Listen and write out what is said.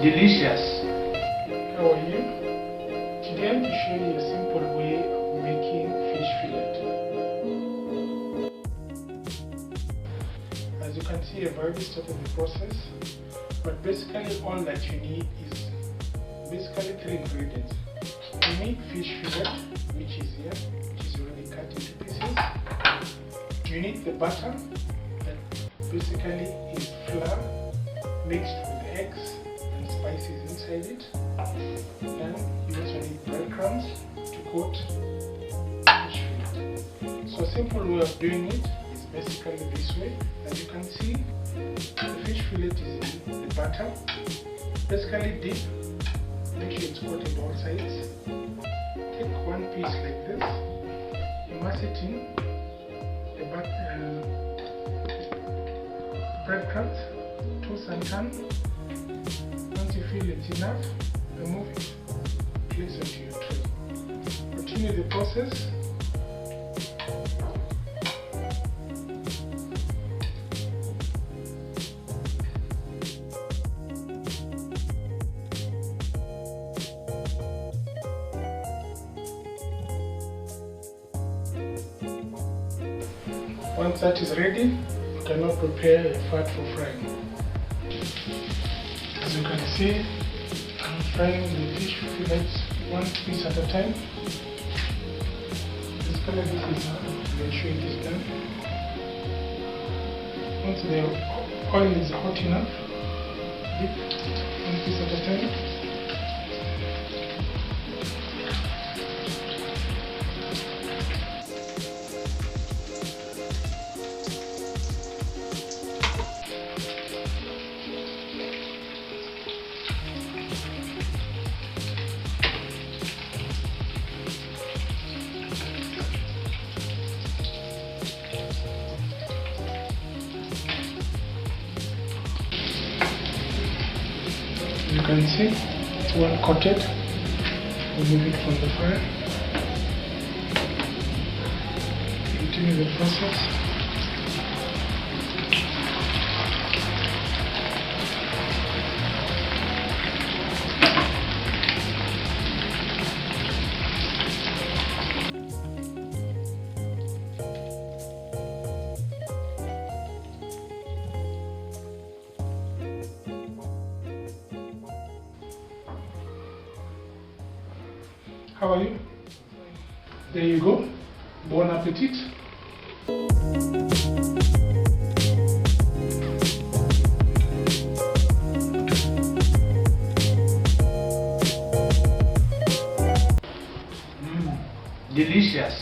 Delicious. How are you? Today I'll be showing you a simple way of making fish fillet. As you can see, I've already started the process, but basically all that you need is basically 3 ingredients. You need fish fillet, which is here, which is already cut into pieces. You need the butter, that basically is flour mixed with eggs and spices inside it. Then you also need breadcrumbs to coat fish fillet. So a simple way of doing it is basically this way. As you can see, the fish fillet is in the butter. Basically dip, make sure it's coated all sides. Take one piece like this, immerse it in the breadcrumbs, toast and turn. Once you feel it's enough, remove it, place it to your tray. Continue the process. Once that is ready, you can now prepare your fat for frying. As you can see, I'm frying the fish fillets one piece at a time. Basically, this is how to ensure it is done. Once the oil is hot enough, dip one piece at a time. You can see it's well coated. Remove it from the fire. Continue the process. How are you? There you go. Bon appetit. Delicious.